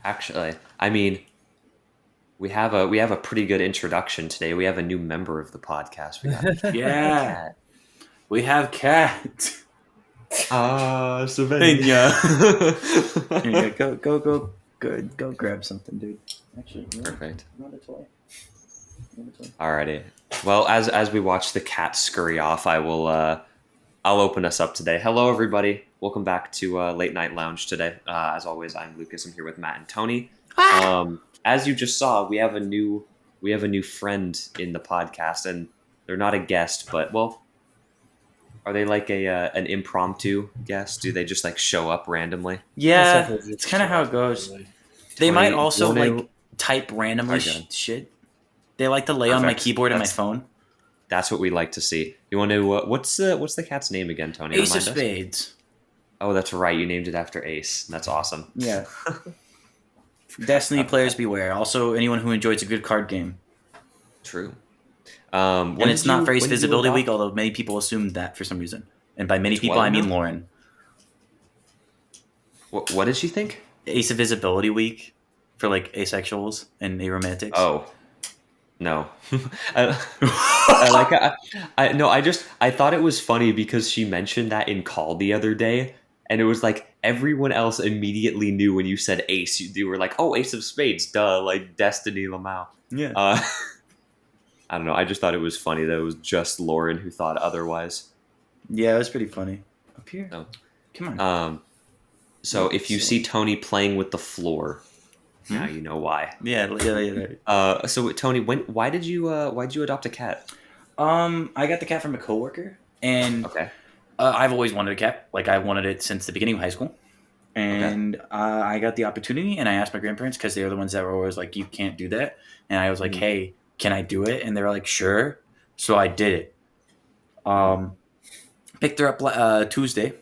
Actually, I mean, we have a pretty good introduction today. We have a new member of the podcast. We got a Yeah, cat. we have cat. Ah, Savannah. Yeah. Yeah, go grab something, dude. Actually, Perfect. you want a toy? You want a toy? Alrighty. Well, as we watch the cat scurry off, I'll open us up today. Hello, everybody. Welcome back to Late Night Lounge today. As always, I'm Lucas. I'm here with Matt and Tony. As you just saw, we have a new friend in the podcast, and they're not a guest, but well, are they like a an impromptu guest? Do they just like show up randomly? Yeah, it's kind of how it goes. They might Tony, do you also want to? like type randomly Sorry, go ahead. shit. They like to lay on my Perfect. keyboard and my That's phone. that's what we like to see. You want to? What's the cat's name again, Tony? Ace of Remind us. Spades. Oh, that's right. You named it after Ace. That's awesome. Yeah. Destiny players beware. Also, anyone who enjoys a good card game. True. And it's not Furry's when did you Visibility Week, adopt? although many people assume that for some reason. And by many It's people, what I mean now? Lauren. What did she think? Ace of Visibility Week for like asexuals and aromantics. Oh, no. I like I no, I thought it was funny because she mentioned that in call the other day, and it was like everyone else immediately knew when you said Ace. You were like, oh, Ace of Spades, duh, like Destiny Lamau. Yeah. I don't know. I just thought it was funny that it was just Lauren who thought otherwise. Yeah, it was pretty funny. Up here. No. Come on. So if you So- see Tony playing with the floor, now you know why. Yeah. So Tony, why'd you adopt a cat? I got the cat from a coworker, and Okay. I've always wanted a cat. Like I wanted it since the beginning of high school, and I got the opportunity, and I asked my grandparents because they were the ones that were always like, "You can't do that," and I was like, Mhm. "Hey, can I do it?" And they were like, "Sure." So I did it. Picked her up Tuesday,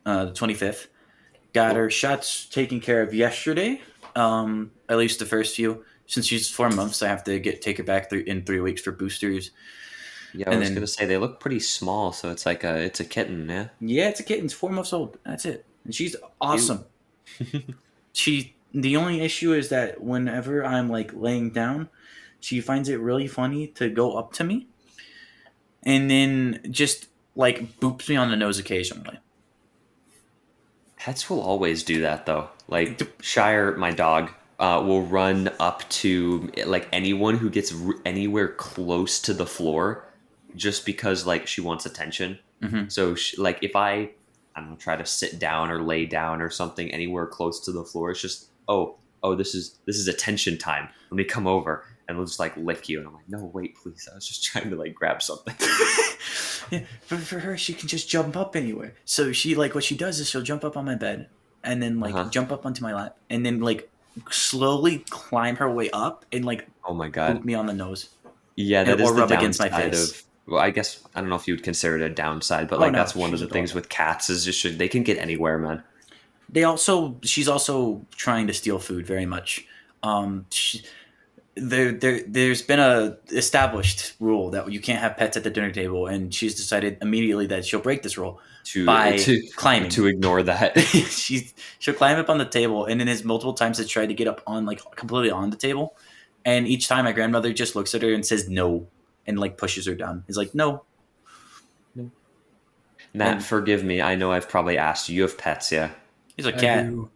the 25th. Got her shots taken care of yesterday. At least the first few. Since she's 4 months, I have to take her back in 3 weeks for boosters. Yeah, I And was then- gonna say they look pretty small, so it's like it's a kitten, yeah. Yeah, it's a kitten. It's 4 months old. That's it. And she's awesome. The only issue is that whenever I'm like laying down, she finds it really funny to go up to me and then just like boops me on the nose occasionally. Pets will always do that though. Like Shire, my dog, will run up to like anyone who gets anywhere close to the floor, just because like she wants attention. Mhm. So like if I don't know, try to sit down or lay down or something anywhere close to the floor, it's just this is attention time. Let me come over and they'll just like lick you, and I'm like, no, wait, please. I was just trying to like grab something. Yeah, for her, she can just jump up anywhere. So she like what she does is she'll jump up on my bed and then like Uh-huh. jump up onto my lap and then like slowly climb her way up and like Oh my boop god. me on the nose. Yeah, that is Or the rub against my downside face. of. Well, I guess I don't know if you would consider it a downside, but Oh, like no, that's one of she's the things adorable. with cats is just they can get anywhere, man. She's also trying to steal food very much. There's been a established rule that you can't have pets at the dinner table, and she's decided immediately that she'll break this rule by climbing. To ignore that. She'll climb up on the table, and then there's multiple times that tried to get up on like completely on the table, and each time my grandmother just looks at her and says no, and like pushes her down. He's like no. Matt, And- forgive me. I know I've probably asked you. You have pets, yeah? He's a I cat. do.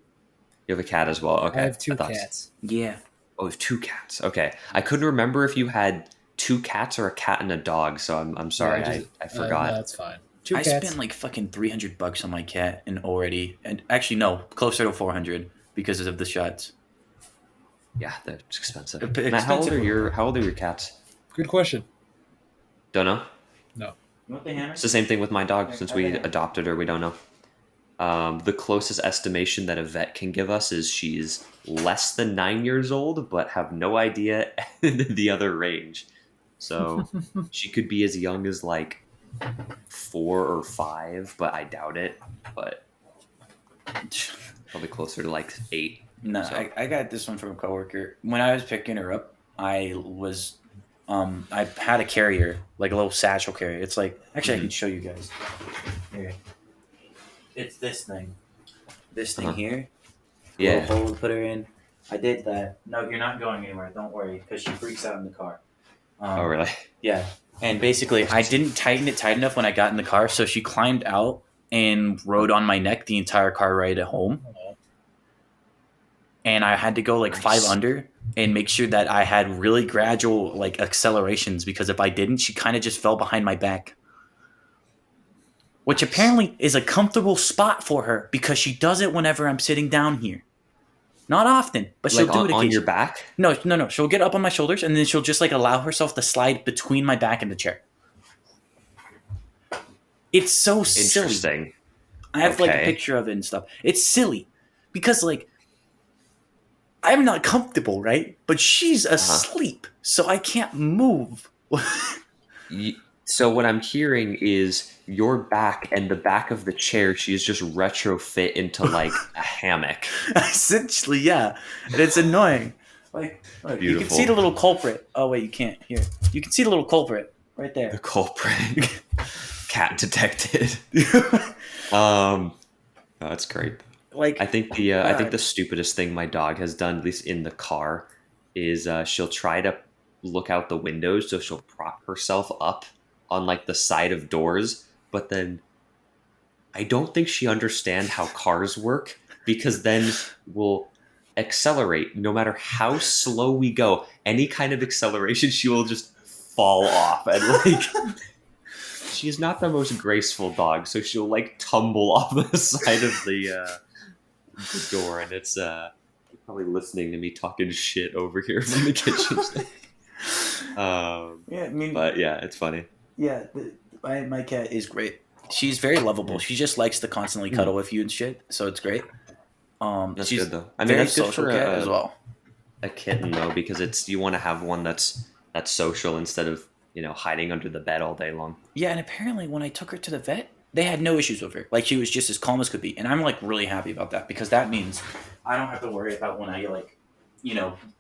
You have a cat as well. Okay, I have two thought- cats. Yeah. Oh, you have two cats. Okay, I couldn't remember if you had two cats or a cat and a dog. So I'm sorry, Yeah, I forgot. No, it's fine. Two I cats. spent like fucking $300 on my cat and already, and actually no, closer to 400 because of the shots. Yeah, that's expensive. Expensive. Matt, how old are your cats? Good question. Don't know. No. You want the hammer? It's the same thing with my dog. Since we Okay. adopted her, we don't know. The closest estimation that a vet can give us is she's less than 9 years old, but have no idea the other range. So she could be as young as like 4 or 5, but I doubt it. But probably closer to like 8. No, So- I got this one from a coworker. When I was picking her up, I had a carrier, like a little satchel carrier. It's like, actually, I can show you guys. Here. It's this thing. This thing Uh-huh. here. Yeah. Little hole to put her in. I did that. No, you're not going anywhere. Don't worry, because she freaks out in the car. Oh, Um, really? yeah, and basically, I didn't tighten it tight enough when I got in the car, so she climbed out and rode on my neck the entire car ride at home. And I had to go like five Nice. under and make sure that I had really gradual like accelerations because if I didn't, she kind of just fell behind my back. Which Nice. apparently is a comfortable spot for her because she does it whenever I'm sitting down here. Not often, but she'll Like do it on your occasionally. back? No, no, no. She'll get up on my shoulders and then she'll just like allow herself to slide between my back and the chair. It's so silly. Interesting. I have like a Okay. picture of it and stuff. It's silly because like I'm not comfortable, right? But she's Uh-huh. asleep, so I can't move. So what I'm hearing is your back and the back of the chair she's just retrofit into like a hammock. Essentially, yeah, and it's annoying. Like, look, you can see the Beautiful. little culprit. Oh wait, you can't. Here, you can see the little culprit right The there. culprit. Cat detected. Oh, that's great. I Like, think oh the God, stupidest thing my dog has done, at least in the car, is she'll try to look out the windows, so she'll prop herself up on like the side of doors, but then I don't think she understands how cars work because then we'll accelerate no matter how slow we go. Any kind of acceleration, she will just fall off and like she's not the most graceful dog, so she'll like tumble off the side of the door, and it's you're probably listening to me talking shit over here from the kitchen. yeah, I mean, But yeah, it's funny. yeah, my cat is great. She's very lovable. Mm. She just likes to constantly cuddle Mm. with you and shit, so it's great. That's She's good though. I mean, very that's good social for cat as well. a kitten though, because it's you want to have one that's social instead of hiding under the bed all day long. Yeah, and apparently when I took her to the vet, they had no issues with her. Like she was just as calm as could be, and I'm like really happy about that because that means I don't have to worry about when I like,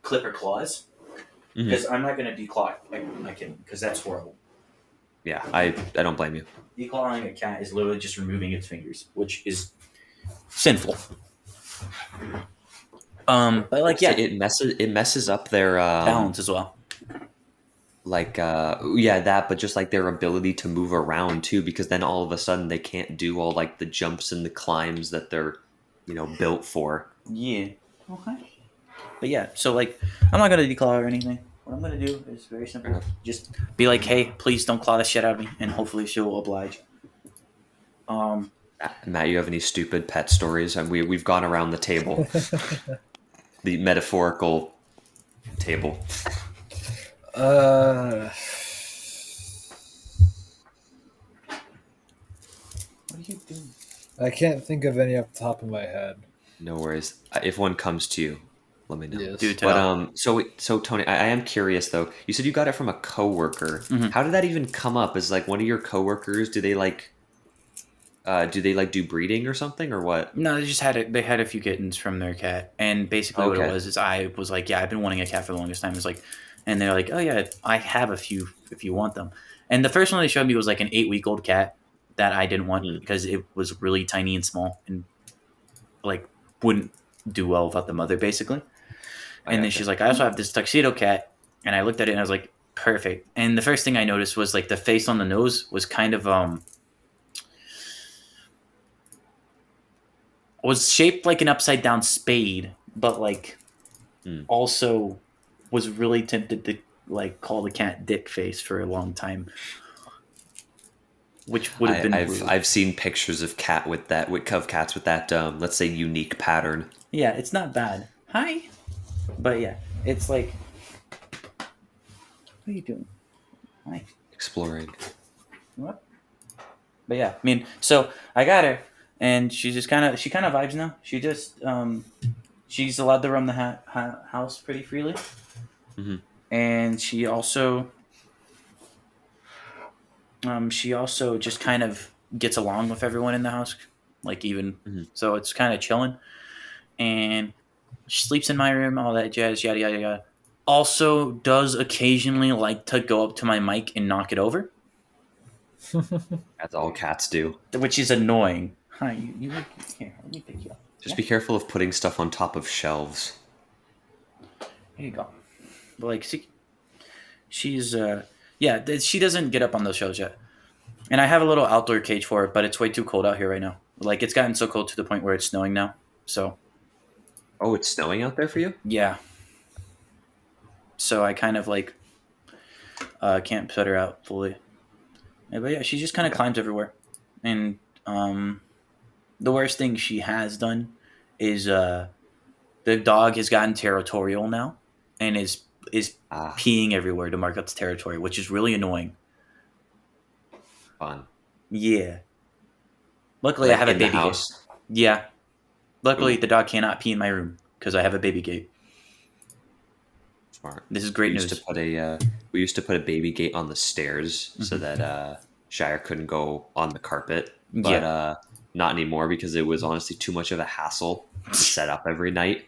clip her claws Hmm. because I'm not gonna declaw my kitten because that's horrible. Yeah, I don't blame you. Declawing a cat is literally just removing its fingers, which is sinful. But like Also, yeah, it messes up their balance as well. like yeah, that, but just like their ability to move around too, because then all of a sudden they can't do all like the jumps and the climbs that they're built for. Yeah. Okay. But yeah, so like I'm not gonna declaw or anything. What I'm gonna do is very Fair simple. enough. Just be like, hey, please don't claw the shit out of me, and hopefully she'll oblige. Um, Matt, you have any stupid pet stories? And we've gone around the table, the metaphorical table. uh, what are you doing? I can't think of any off the top of my head. No worries. If one comes to you, let me know. Do Yes. But tell. so Tony, I am curious though. You said you got it from a coworker. Mhm. How did that even come up? Is like one of your coworkers? Do they like do breeding or something or what? No, they had a few kittens from their cat, and basically what it Okay. was is I was like, yeah, I've been wanting a cat for the longest time. It's like, and they're like, oh yeah, I have a few if you want them. And the first one they showed me was like an 8-week old cat that I didn't want Hmm. because it was really tiny and small and like wouldn't do well without the mother basically. I And then gotcha. she's like, I also have this tuxedo cat, and I looked at it and I was like, perfect. And the first thing I noticed was like the face on the nose was kind of was shaped like an upside down spade, but like Hmm. also was really tempted to like call the cat dick face for a long time, which would have been I've rude. I've seen pictures of cats with that let's say unique pattern. Yeah, it's not bad. Hi. But yeah, it's like, what are you doing? Hi. Exploring. What? But yeah, I mean, so I got her, and she kind of vibes now. She just she's allowed to roam the house pretty freely, Hmm. and she also just kind of gets along with everyone in the house, like even Hmm. so it's kind of chilling, and she sleeps in my room, all that jazz, yada yada yada. Also, does occasionally like to go up to my mic and knock it over, That's all cats do. which is annoying. Hi, you here? Let me pick you up. Just Yeah. be careful of putting stuff on top of shelves. Here you go. But like, see, she's yeah, she doesn't get up on those shows yet. And I have a little outdoor cage for it, but it's way too cold out here right now. Like it's gotten so cold to the point where it's snowing now. So Oh, it's snowing out there for you? yeah. So I kind of like can't put her out fully. Yeah, but yeah, she just kind of climbs everywhere. And the worst thing she has done is the dog has gotten territorial now and is Ah, peeing everywhere to mark its territory, which is really annoying. fun. Yeah. Luckily, I Like have a in the baby gate. house. Yeah. Luckily, Ooh, the dog cannot pee in my room because I have a baby gate. smart. This is We great used to news. put a baby gate on the stairs so Mhm. that Shire couldn't go on the carpet, but Yeah. not anymore because it was honestly too much of a hassle to set up every night.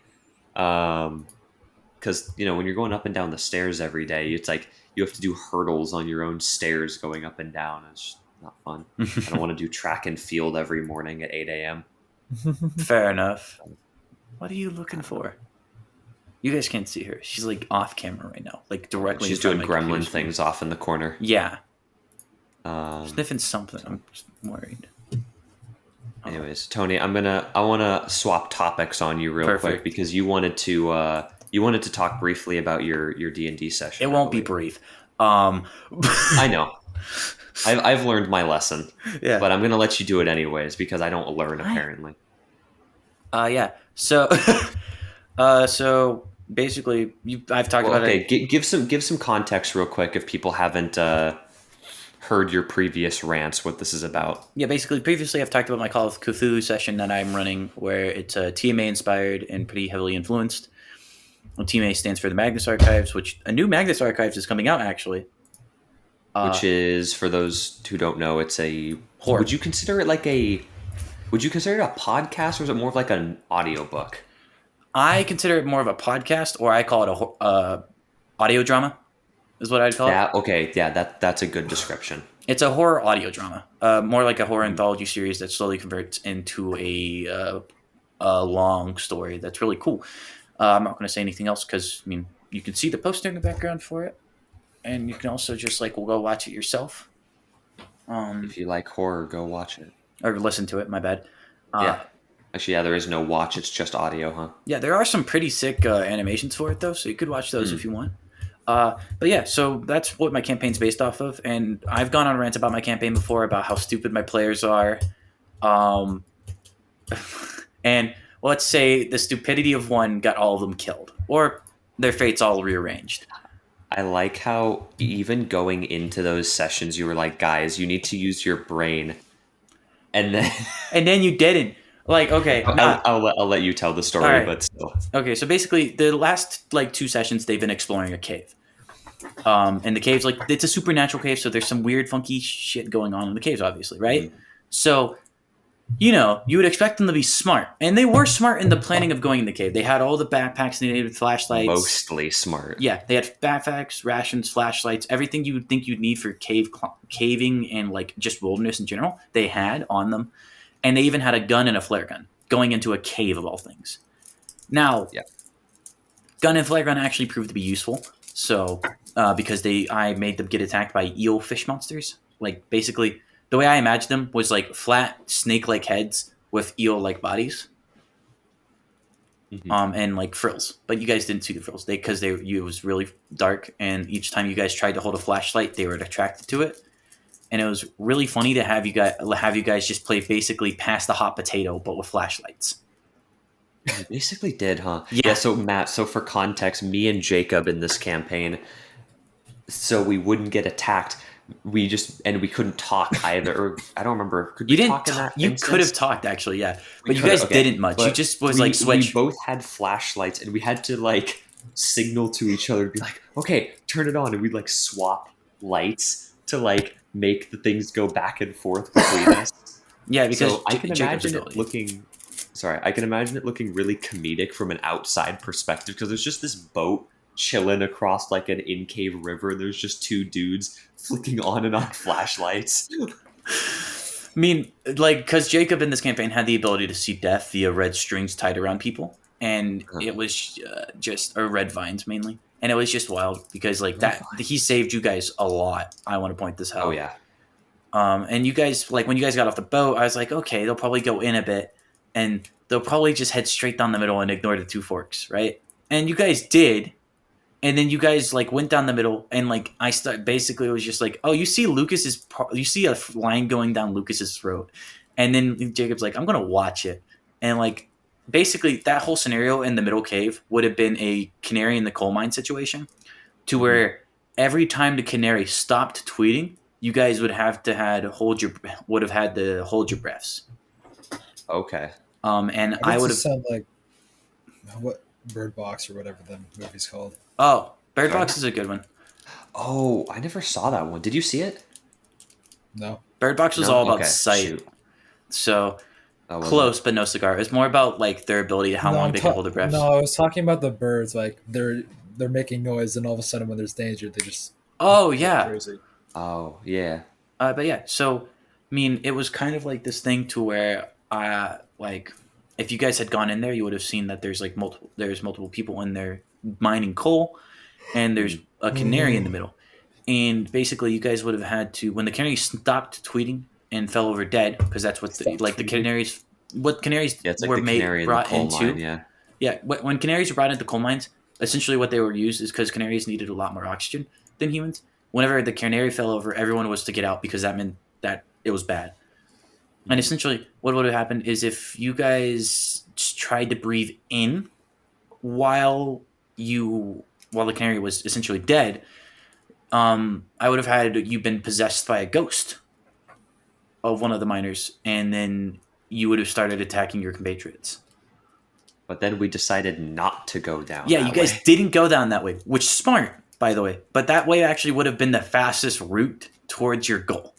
Because when you're going up and down the stairs every day, it's like you have to do hurdles on your own stairs going up and down. It's just not fun. I don't want to do track and field every morning at 8 a.m. Fair enough. What are you looking for? You guys can't see her. She's like off camera right now, like directly. She's in front doing of my computer gremlin screen. things off in the corner. Yeah, Um, sniffing something. I'm just worried. Anyways, Tony, I want to swap topics on you real quick Perfect. because you wanted to talk briefly about your D&D session. It I won't be believe. brief. I know. I've learned my lesson, Yeah. but I'm going to let you do it anyways because I don't learn apparently. Yeah. So, so basically, I've talked Well, about okay, it. give some context real quick if people haven't heard your previous rants. What this is about? Yeah, basically, previously I've talked about my Call of Cthulhu session that I'm running, where it's TMA inspired and pretty heavily influenced. Well, TMA stands for the Magnus Archives, which a new Magnus Archives is coming out actually. Which is, for those who don't know, it's a. Horror. Would you consider it like a? Would you consider it a podcast, or is it more of like an audiobook? I consider it more of a podcast, or I call it a audio drama, is what I'd call it. That okay? Yeah, that's a good description. It's a horror audio drama, more like a horror anthology series that slowly converts into a long story that's really cool. I'm not going to say anything else because I mean you can see the poster in the background for it, and you can also just like go watch it yourself, If you like horror, go watch it. or listen to it. My bad. Yeah. Actually, yeah, there is no watch. It's just audio, huh? Yeah, there are some pretty sick animations for it though, so you could watch those if you want. But yeah, so that's what my campaign's based off of, and I've gone on rants about my campaign before about how stupid my players are, and let's say the stupidity of one got all of them killed, or their fates all rearranged. I like how even going into those sessions, you were like, guys, you need to use your brain, and then And then you didn't. Like, okay, I'll let you tell the story, All right. but still. okay. So basically, the last like 2 sessions, they've been exploring a cave. And the cave's like it's a supernatural cave, so there's some weird, funky shit going on in the caves, obviously, right? So, you would expect them to be smart, and they were smart in the planning of going in the cave. They had all the backpacks, they needed flashlights. Mostly smart. Yeah, they had backpacks, rations, flashlights, everything you would think you'd need for caving and like just wilderness in general. They had on them, and they even had a gun and a flare gun going into a cave of all things. Now, Yeah. gun and flare gun actually proved to be useful. So, because I made them get attacked by eel fish monsters. Like basically, the way I imagined them was like flat snake-like heads with eel-like bodies. Mhm. And like frills, but you guys didn't see the frills. It was really dark, and each time you guys tried to hold a flashlight, they were attracted to it, and it was really funny to have you guys just play basically pass the hot potato, but with flashlights. You basically did, huh? Yeah. So Matt, so for context, me and Jacob in this campaign, so we wouldn't get attacked. We couldn't talk either. Or I don't remember. Could You we didn't. talk in that? You instance? could have talked actually, yeah, We but you could have, guys okay. didn't much. You But just was we, like switch. We both had flashlights, and we had to like signal to each other to be like, "Okay, turn it on," and we'd like swap lights to like make the things go back and forth between us. Yeah, because So I can Jacob's imagine it ability. looking. Sorry, I can imagine it looking really comedic from an outside perspective because there's just this boat chilling across like an in-cave river. There's just 2 dudes flicking on and off flashlights. I mean, like, because Jacob in this campaign had the ability to see death via red strings tied around people. and it was just or red vines mainly, and it was just wild because like that he saved you guys a lot. I want to point this out. Oh yeah. And you guys, like when you guys got off the boat, I was like, okay, they'll probably go in a bit, and they'll probably just head straight down the middle and ignore the two forks, right? And you guys did, and then you guys like went down the middle, and like basically it was just like, oh, you see you see a line going down Lucas's throat, and then Jacob's like, I'm gonna watch it, and like basically that whole scenario in the middle cave would have been a canary in the coal mine situation, to where every time the canary stopped tweeting, you guys would have to had to hold your breaths. Okay. And I I would would have. sound like what Bird Box or whatever the movie's called. Oh, Bird Sorry? Box is a good one. Oh, I never saw that one. Did you see it? No, Bird Box was No? all about Okay, sight, shoot. so Oh, was close but no cigar. It's more about like their ability to how no, long they can hold their breaths. No, I was talking about the birds. Like they're making noise, and all of a sudden, when there's danger, they just Oh go yeah, crazy. Oh yeah. but yeah. So I mean, it was kind of like this thing to where like if you guys had gone in there, you would have seen that there's like multiple people in there mining coal, and there's a canary in the middle. And basically, you guys would have had to, when the canary stopped tweeting and fell over dead, because that's what the canaries, what canaries Yeah, it's like were the canary in the brought coal into. mine. Yeah. Yeah, when canaries were brought into coal mines, essentially what they were used is because canaries needed a lot more oxygen than humans. Whenever the canary fell over, everyone was to get out because that meant that it was bad. And essentially, what would have happened is if you guys tried to breathe in while the canary was essentially dead, I would have had you been possessed by a ghost of one of the miners, and then you would have started attacking your compatriots. But then we decided not to go down. Yeah, that you guys way. didn't go down that way, which is smart, by the way. But that way actually would have been the fastest route towards your goal,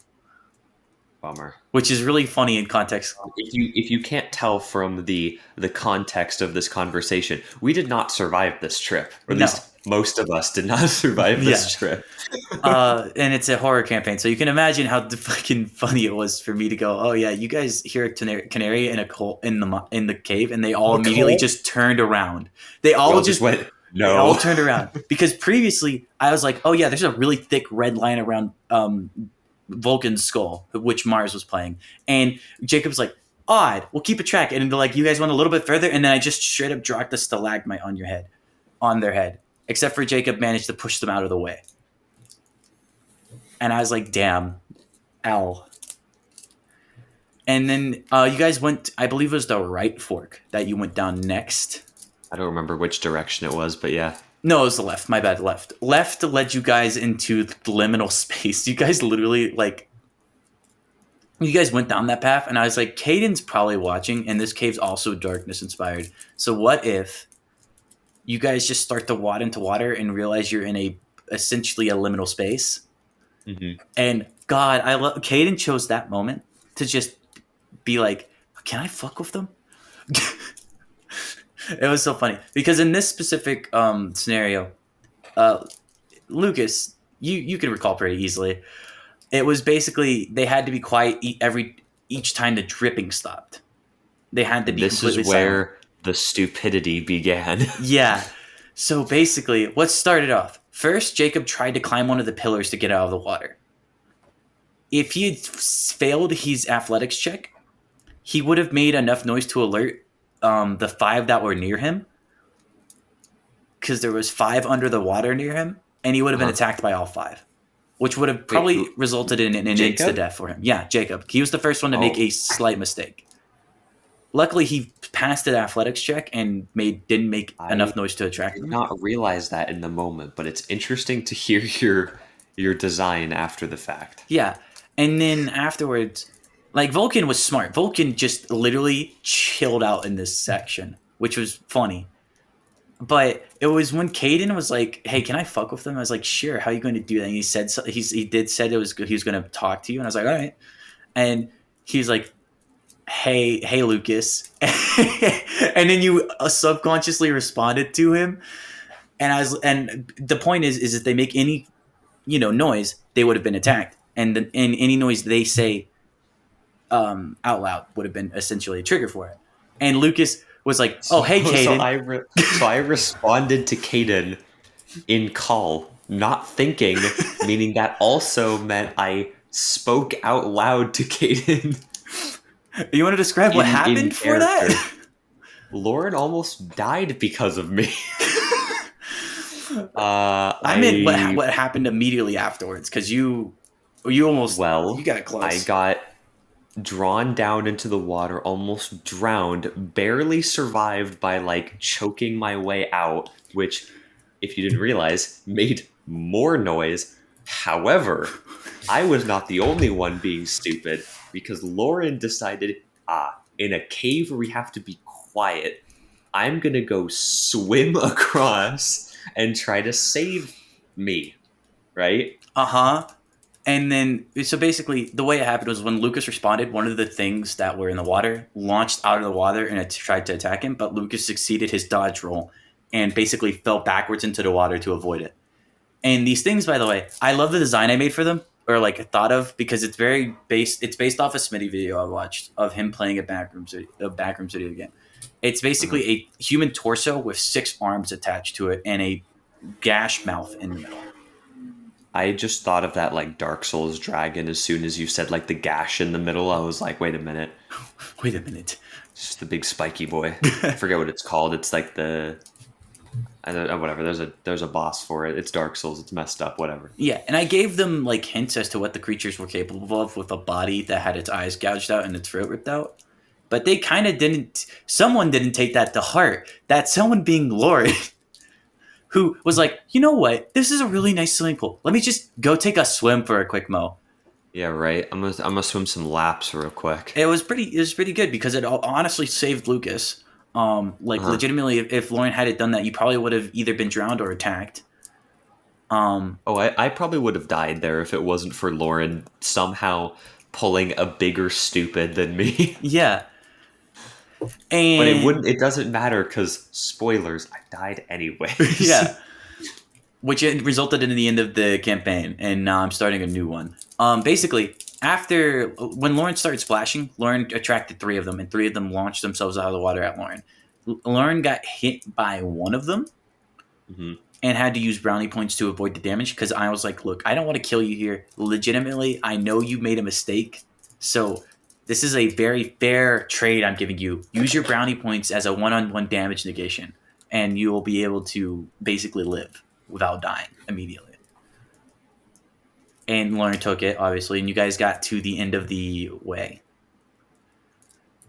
Bummer. which is really funny in context. If you can't tell from the context of this conversation, we did not survive this trip. Or at No. least most of us did not survive this trip. And it's a horror campaign, so you can imagine how fucking funny it was for me to go, oh yeah, you guys hear a canary in a coal in the cave, and they all A immediately coal? just turned around. They all just went, They all no. turned around because previously I was like, oh yeah, there's a really thick red line around Vulcan's skull, which Mars was playing, and Jacob's like, odd, we'll keep a track, and like you guys went a little bit further, and then I just straight up dropped the stalagmite on their head, except for Jacob managed to push them out of the way, and I was like, damn, ow. And then you guys went, I believe it was the right fork that you went down next. I don't remember which direction it was, but yeah. No, it was the left. My bad, left. Left led you guys into the liminal space. You guys literally, like... You guys went down that path, and I was like, Caden's probably watching, and this cave's also darkness-inspired. So what if you guys just start to wad into water and realize you're in essentially a liminal space? Mm-hmm. And God, Caden chose that moment to just be like, can I fuck with them? It was so funny because in this specific scenario, Lucas, you can recall pretty easily. It was basically they had to be quiet each time the dripping stopped. They had to be. This completely is where silent. the stupidity began. Yeah. So basically, what started off first, Jacob tried to climb one of the pillars to get out of the water. If he had failed his athletics check, he would have made enough noise to alert the 5 that were near him, because there was 5 under the water near him, and he would have been attacked by all 5, which would have probably resulted in an insta death for him. Yeah, Jacob. He was the first one to make a slight mistake. Luckily, he passed the athletics check and didn't make enough noise to attract I him. did not realize that in the moment, but it's interesting to hear your design after the fact. Yeah, and then afterwards, like Vulcan was smart. Vulcan just literally chilled out in this section, which was funny. But it was when Caden was like, "Hey, can I fuck with them?" I was like, "Sure." How are you going to do that? And he said he said he was going to talk to you, and I was like, "All right." And he's like, Hey, Lucas," and then you subconsciously responded to him, and the point is if they make any noise, they would have been attacked, and any noise they say out loud would have been essentially a trigger for it. And Lucas was like, "Oh, hey, Caden." So I responded to Caden in call, not thinking, meaning that also meant I spoke out loud to Caden You want to describe what in happened for that? character. Lauren almost died because of me. I meant what happened immediately afterwards, because you almost you got I close. got drawn down into the water, almost drowned, barely survived by like choking my way out, which, if you didn't realize, made more noise. However, I was not the only one being stupid because Lauren decided, in a cave where we have to be quiet, I'm gonna go swim across and try to save me, right? Uh-huh. And then, so basically, the way it happened was when Lucas responded, one of the things that were in the water launched out of the water and it tried to attack him, but Lucas succeeded his dodge roll and basically fell backwards into the water to avoid it. And these things, by the way, I love the design I made for them, or like thought of, because it's based off a Smitty video I watched of him playing a Backrooms video game. It's basically a human torso with 6 arms attached to it and a gash mouth in the middle. I just thought of that like Dark Souls dragon as soon as you said like the gash in the middle. I was like, wait a minute. Wait a minute. It's just the big spiky boy. I forget what it's called. It's like I don't know, whatever. There's a boss for it. It's Dark Souls. It's messed up. Whatever. Yeah, and I gave them like hints as to what the creatures were capable of with a body that had its eyes gouged out and its throat ripped out. But they kind of didn't. Someone didn't take that to heart. That someone being Lauren, who was like, you know what? This is a really nice swimming pool. Let me just go take a swim for a quick mo. Yeah, right. I'm gonna swim some laps real quick. It was pretty good because it honestly saved Lucas. Legitimately, if Lauren had it done that, you probably would have either been drowned or attacked. I probably would have died there if it wasn't for Lauren somehow pulling a bigger stupid than me. Yeah. And It doesn't matter because spoilers, I died anyway. Yeah. Which resulted in the end of the campaign, and now I'm starting a new one. Basically, when Lauren started splashing, Lauren attracted 3 of them, and 3 of them launched themselves out of the water at Lauren. Lauren got hit by one of them and had to use brownie points to avoid the damage, because I was like, look, I don't want to kill you here. Legitimately, I know you made a mistake, so this is a very fair trade I'm giving you. Use your brownie points as a one-on-one damage negation, and you will be able to basically live without dying immediately. And Lauren took it, obviously, and you guys got to the end of the way.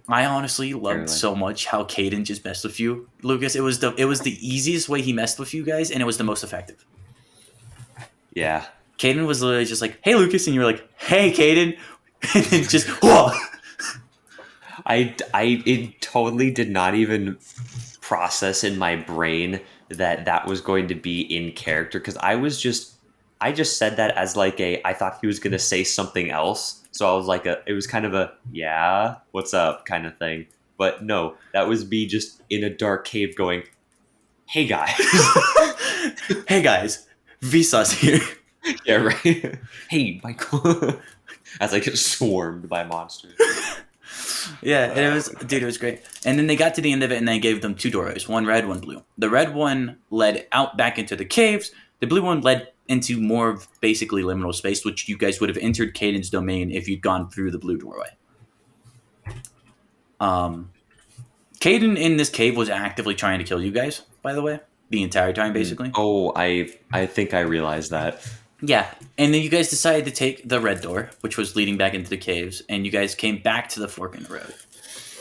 I honestly loved so much how Caden just messed with you, Lucas. It was the easiest way he messed with you guys, and it was the most effective. Yeah. Caden was literally just like, hey, Lucas, and you were like, hey, Caden, and then just, whoa. It totally did not even process in my brain that was going to be in character, because I just said that as like I thought he was going to say something else, so I was like it was kind of a yeah, what's up kind of thing, but no, that was me just in a dark cave going, hey guys. Hey guys, Vsauce here. Yeah, right. Hey Michael. As I get swarmed by monsters. Yeah, it was great. And then they got to the end of it, and they gave them 2 doorways, one red, one blue. The red one led out back into the caves. The blue one led into more of basically liminal space, which you guys would have entered Caden's domain if you'd gone through the blue doorway. Caden in this cave was actively trying to kill you guys, by the way, the entire time, basically. Oh, I think I realized that. Yeah, and then you guys decided to take the red door, which was leading back into the caves, and you guys came back to the fork in the road.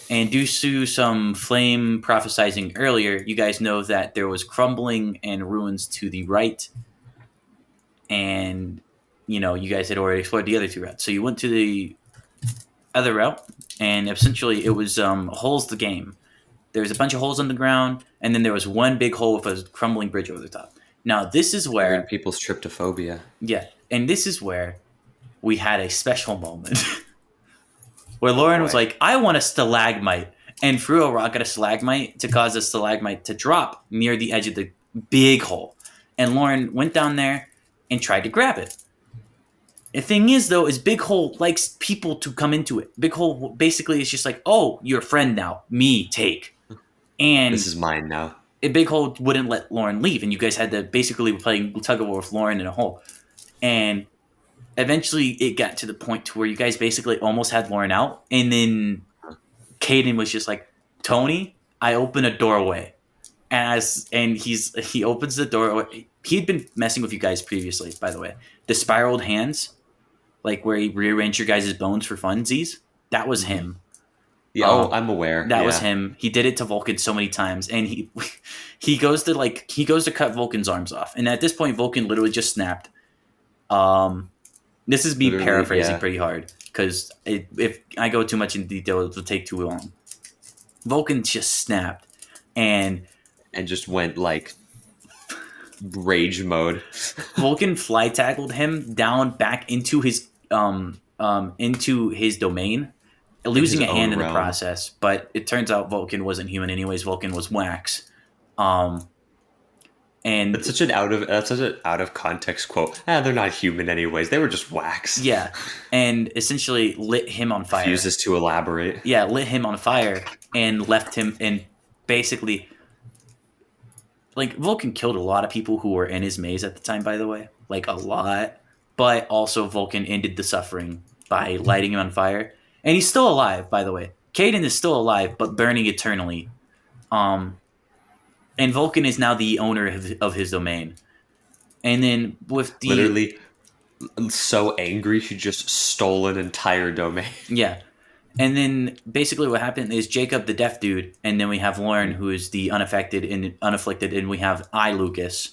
And due to some flame prophesizing earlier, you guys know that there was crumbling and ruins to the right, and, you guys had already explored the other 2 routes. So you went to the other route, and essentially it was holes the game. There was a bunch of holes on the ground, and then there was one big hole with a crumbling bridge over the top. Now, this is where people's tryptophobia. Yeah, and this is where we had a special moment where Lauren was like, I want a stalagmite, and threw a rock at a stalagmite to cause a stalagmite to drop near the edge of the big hole. And Lauren went down there and tried to grab it. The thing is, though, is Big Hole likes people to come into it. Big Hole basically is just like, oh, you're a friend now. Me, take. And This is mine now. a big hole wouldn't let Lauren leave, and you guys had to basically play tug of war with Lauren in a hole. And eventually, it got to the point to where you guys basically almost had Lauren out, and then Caden was just like, "Tony, I open a doorway," and he opens the door. He'd been messing with you guys previously, by the way. The spiraled hands, like where he rearranged your guys' bones for funsies, that was him. Yeah, I'm aware. That was him. He did it to Vulcan so many times, and he goes to cut Vulcan's arms off, and at this point, Vulcan literally just snapped. This is me Literally, paraphrasing pretty hard because if I go too much in detail, it will take too long. Vulcan just snapped, and just went like rage mode. Vulcan fly tackled him down back into his domain, losing a His hand own in the realm. process. But it turns out Vulcan wasn't human anyways. Vulcan was wax. And That's such an out of context quote. They're not human anyways. They were just wax. yeah, and essentially lit him on fire. Refuses to elaborate. Yeah, lit him on fire and left him, and basically, like, Vulcan killed a lot of people who were in his maze at the time, by the way. Like, a lot. But also Vulcan ended the suffering by lighting him on fire. And he's still alive, by the way. Caden is still alive, but burning eternally. And Vulcan is now the owner of his domain. And then with the... Literally so angry she just stole an entire domain. Yeah. And then basically what happened is Jacob, the deaf dude, and then we have Lauren, who is the unaffected and unafflicted, and we have Lucas.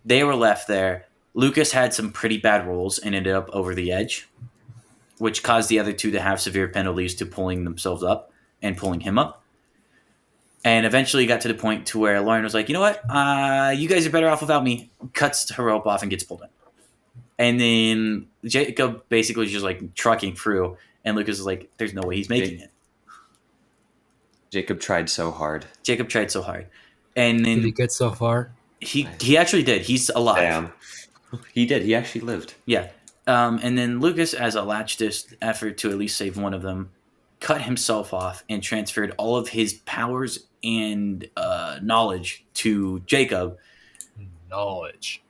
They were left there. Lucas had some pretty bad rolls and ended up over the edge, which caused the other two to have severe penalties to pulling themselves up and pulling him up. And eventually got to the point to where Lauren was like, you know what? You guys are better off without me. Cuts her rope off and gets pulled in. And then Jacob basically is just like trucking through. And Lucas is like, there's no way he's making it. Jacob tried so hard. And then Did he get so far? he actually did. He's alive. Damn. He did. He actually lived. Yeah. And then Lucas, as a last-ditch effort to at least save one of them, cut himself off and transferred all of his powers and knowledge to Jacob. Knowledge.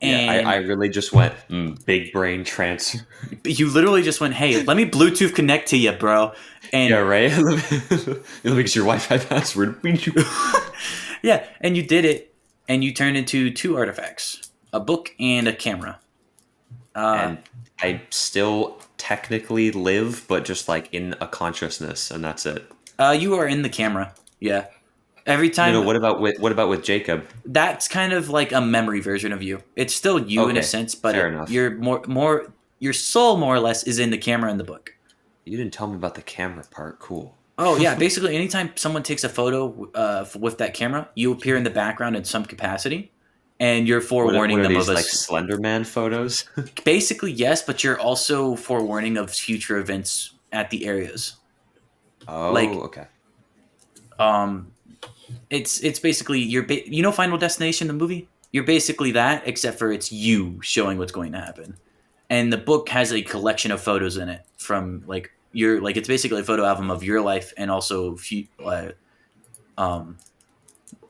And I really just went big brain transfer. you literally just went, hey, let me Bluetooth connect to you, bro. And Yeah, right? Let me get your Wi-Fi password. yeah, and you did it, and you turned into two artifacts, a book and a camera. And I still technically live, but just like in a consciousness, and that's it. You are in the camera, yeah. Every time. What about with Jacob? That's kind of like a memory version of you. It's still you in a sense, but fair enough. you're more your soul more or less is in the camera and the book. You didn't tell me about the camera part. Cool. Oh yeah, basically anytime someone takes a photo with that camera, you appear in the background in some capacity, and you're forewarning them these, of like Slender Man photos. Basically, yes, but you're also forewarning of future events at the areas. Oh, Like- okay. It's basically Final Destination, the movie. You're basically that, except for it's you showing what's going to happen, and the book has a collection of photos in it from it's basically a photo album of your life and also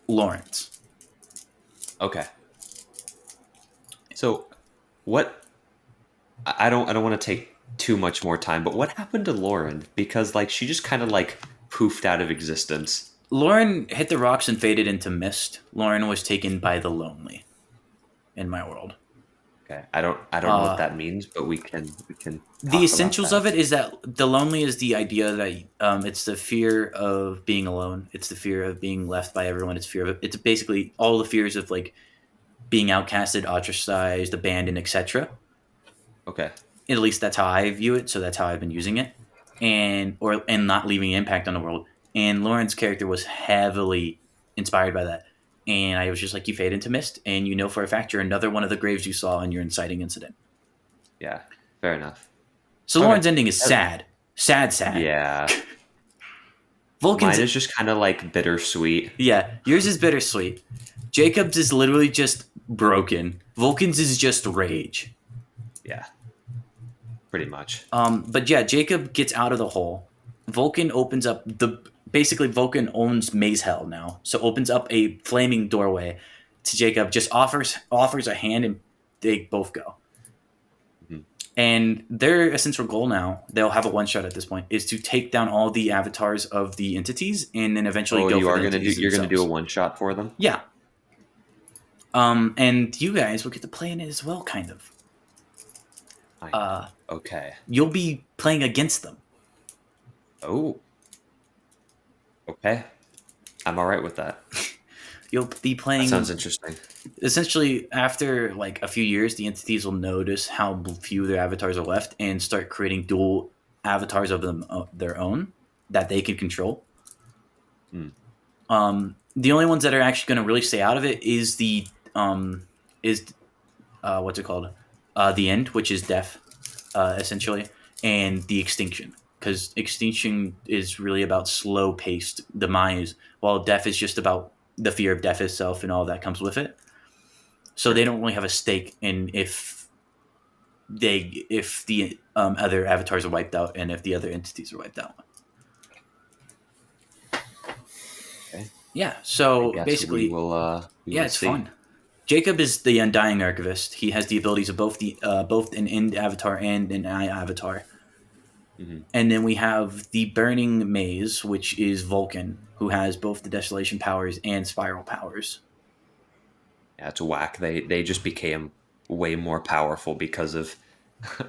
Lawrence. Okay. So, what? I don't want to take too much more time, but what happened to Lauren? Because she just kind of poofed out of existence. Lauren hit the rocks and faded into mist. Lauren was taken by the lonely in my world. Okay. I don't know what that means, but we can. The essentials of it is that the lonely is the idea that it's the fear of being alone. It's the fear of being left by everyone. It's basically all the fears of being outcasted, ostracized, abandoned, etc. Okay. At least that's how I view it. So that's how I've been using it, and not leaving impact on the world. And Lauren's character was heavily inspired by that. And I was just like, you fade into mist, and you know for a fact you're another one of the graves you saw in your inciting incident. Yeah. Fair enough. So Lauren's ending is sad. Sad. Yeah. Vulcan's Mine is just kind of bittersweet. Yeah, yours is bittersweet. Jacob's is literally just broken. Vulcan's is just rage. Yeah. Pretty much. But yeah, Jacob gets out of the hole. Vulcan opens up basically Vulcan owns Maze Hell now, so opens up a flaming doorway to Jacob. Just offers a hand, and they both go. Mhm. And their essential goal now, they'll have a one shot at this point, is to take down all the avatars of the entities, and then eventually Oh, go you for are the gonna do. entities You're gonna do a themselves. one shot for them. Yeah. And you guys will get to play in it as well, kind of. I know. Okay. You'll be playing against them. Oh. Okay. I'm all right with that. You'll be That playing. sounds interesting. Essentially, after like a few years, the entities will notice how few their avatars are left and start creating dual avatars of them their own that they can control. Hmm. The only ones that are actually going to really stay out of it is what's it called? The end, which is death, essentially, and the extinction. Because extinction is really about slow paced demise, while death is just about the fear of death itself and all that comes with it. So they don't really have a stake in if the other avatars are wiped out and if the other entities are wiped out. Okay. Yeah. I So guess we basically, will. We yeah, will it's see. fun. Jacob is the Undying Archivist. He has the abilities of both an End avatar and an Eye avatar. Mm-hmm. And then we have the Burning Maze, which is Vulcan, who has both the Desolation powers and Spiral powers. Yeah, it's whack. They just became way more powerful because of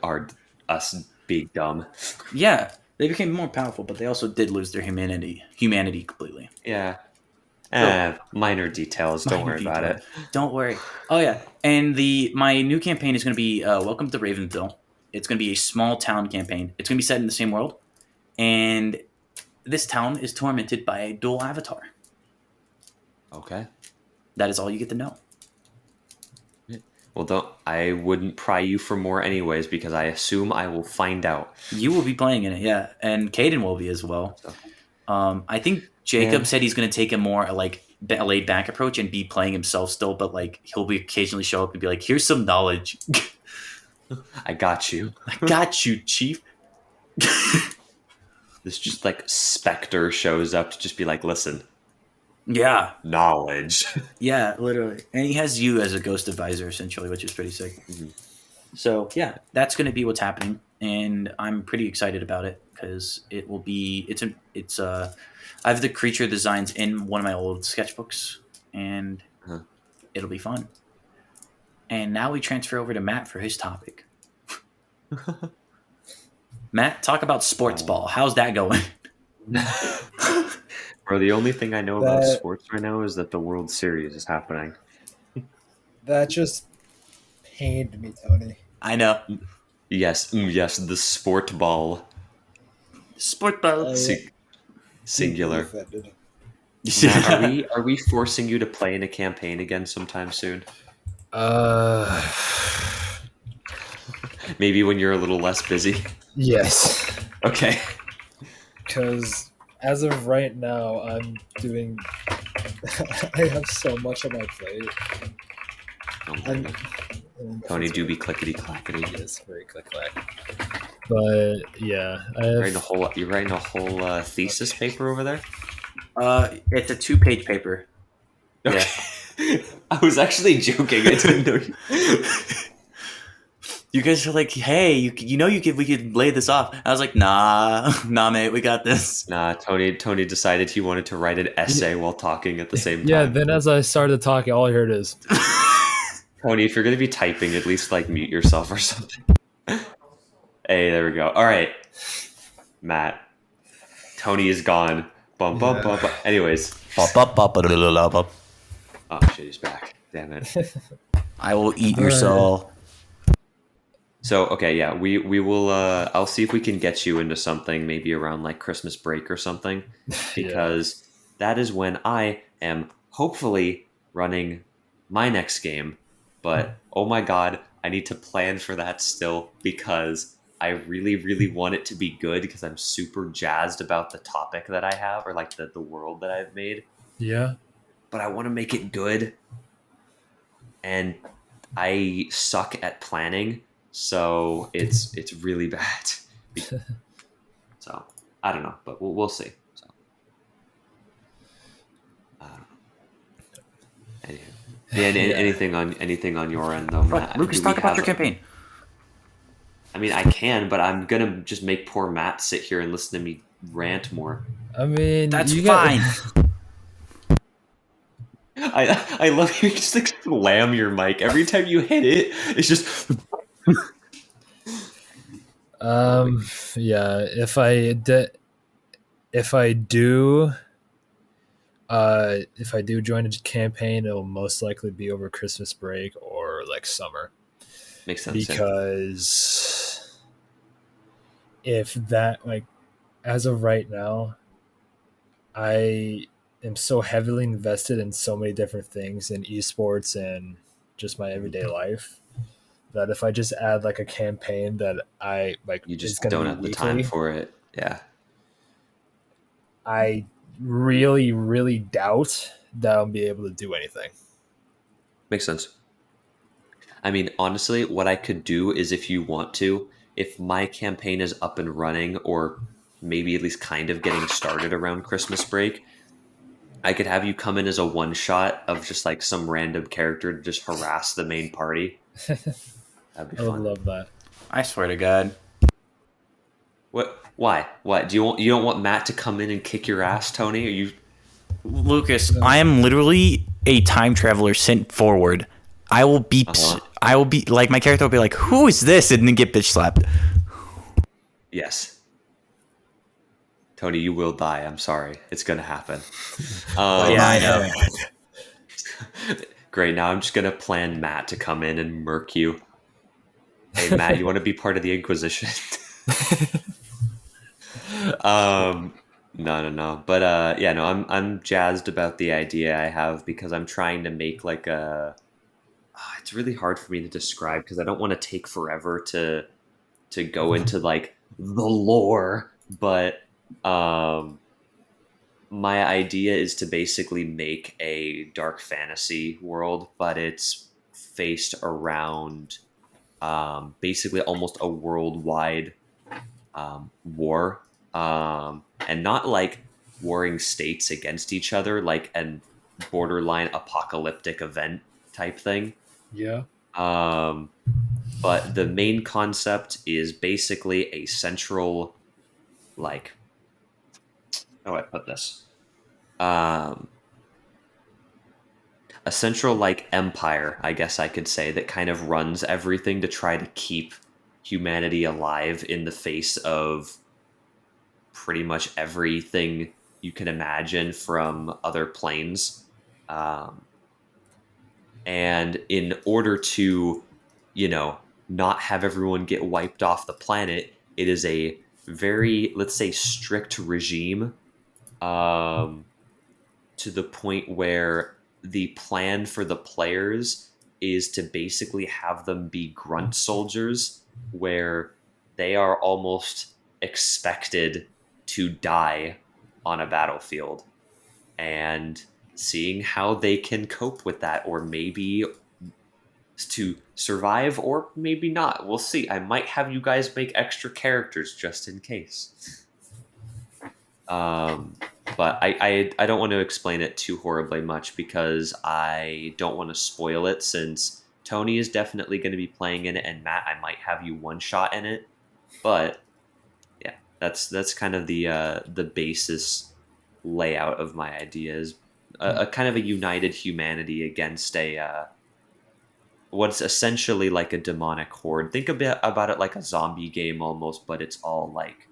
our us being dumb. Yeah, they became more powerful, but they also did lose their humanity completely. Yeah. So, Minor details. Don't minor worry about detail. it. Don't worry. Oh yeah, and my new campaign is going to be Welcome to Ravenville. It's going to be a small town campaign. It's going to be set in the same world, and this town is tormented by a dual avatar. Okay. That is all you get to know. Well, don't. I wouldn't pry you for more, anyways, because I assume I will find out. You will be playing in it, yeah, and Caden will be as well. So, I think Jacob said he's going to take a more like a laid back approach and be playing himself still, but like he'll be occasionally show up and be like, "Here's some knowledge. I got you. I got you, Chief." This just like Spectre shows up to just be like, listen, Yeah, knowledge. yeah, literally, and he has you as a ghost advisor essentially, which is pretty sick. Mhm. So yeah, that's going to be what's happening, and I'm pretty excited about it because it will be. I have the creature designs in one of my old sketchbooks, and Uh-huh. it'll be fun. And now we transfer over to Matt for his topic. Matt, talk about sports ball. How's that going? Bro, the only thing I know about That- sports right now is that the World Series is happening. That just pained me, Tony. I know. Yes, yes, the sport ball. Sport ball. Sing- singular. Offended. Matt, are we forcing you to play in a campaign again sometime soon? Maybe when you're a little less busy. Yes, Okay. because as of right now, I'm doing. I have so much on my plate. Oh, Tony do be clickety clackety. Yes, very click clack. But yeah, You're writing a whole thesis paper over there? It's a 2-page paper. Yeah. I was actually joking. I didn't know. You guys are like, hey, we could lay this off. I was like, nah, mate, we got this. Nah, Tony decided he wanted to write an essay while talking at the same time. yeah. Then as I started talking, all I heard is Tony, if you're gonna be typing, at least like mute yourself or something. Hey, there we go. All right, Matt. Tony is gone. Bum bum bum. Bum. Anyways. Oh shit, he's back. Damn it. I will eat your soul. So okay, yeah, we will. I'll see if we can get you into something maybe around like Christmas break or something, because that is when I am hopefully running my next game. But oh my god, I need to plan for that still because I really, really want it to be good because I'm super jazzed about the topic that I have or like the world that I've made. yeah. But I want to make it good, and I suck at planning. So it's really bad. So I don't know, but we'll see. So Yeah, Yeah. anything on your end though, What? Matt? Lucas, Do we talk about have? your campaign. I mean, I can, but I'm gonna just make poor Matt sit here and listen to me rant more. I mean, That's you got. fine. I love you just like slam your mic every time you hit it. It's just Yeah. If I do, if I do join a campaign, it'll most likely be over Christmas break or like summer, makes sense. Yeah. because if that like as of right now, I am so heavily invested in so many different things in esports and just my everyday life that if I just add like a campaign that I like You is just going to don't be have the time weekly, for it. Yeah, I really, really doubt that I'll be able to do anything. makes sense. I mean, honestly, what I could do is if you want to, if my campaign is up and running, or maybe at least kind of getting started around Christmas break, I could have you come in as a one shot of just like some random character to just harass the main party. That'd be I would fun. love that. I swear to God. What? Why? What? Do you want? You don't want Matt to come in and kick your ass, Tony? Are you? Lucas, No. I am literally a time traveler sent forward. I will be, Uh-huh. I will be like my character will be like, "Who is this?" and then get bitch slapped. Yes. Tony, you will die. I'm sorry. It's gonna happen. Like Yeah, Um, my I know. hand. great. Now I'm just gonna plan Matt to come in and murk you. Hey, Matt, you want to be part of the Inquisition? um, no. But yeah, no. I'm jazzed about the idea I have because I'm trying to make like a. It's really hard for me to describe because I don't want to take forever to go into like the lore, but um my idea is to basically make a dark fantasy world, but it's faced around basically almost a worldwide war, and not like warring states against each other, like an borderline apocalyptic event type thing. Yeah. Um, but the main concept is basically a central, like, how do I put this? Um, a central like empire, I guess I could say, that kind of runs everything to try to keep humanity alive in the face of pretty much everything you can imagine from other planes. Um, and in order to, you know, not have everyone get wiped off the planet, it is a very, let's say, strict regime. Um, to the point where the plan for the players is to basically have them be grunt soldiers, where they are almost expected to die on a battlefield, and seeing how they can cope with that, or maybe to survive, or maybe not. We'll see. I might have you guys make extra characters just in case. Um, but I don't want to explain it too horribly much because I don't want to spoil it, since Tony is definitely going to be playing in it, and Matt, I might have you one shot in it. But yeah, that's kind of the basis layout of my ideas. A kind of a united humanity against a what's essentially like a demonic horde. Think a bit about it like a zombie game almost, but it's all like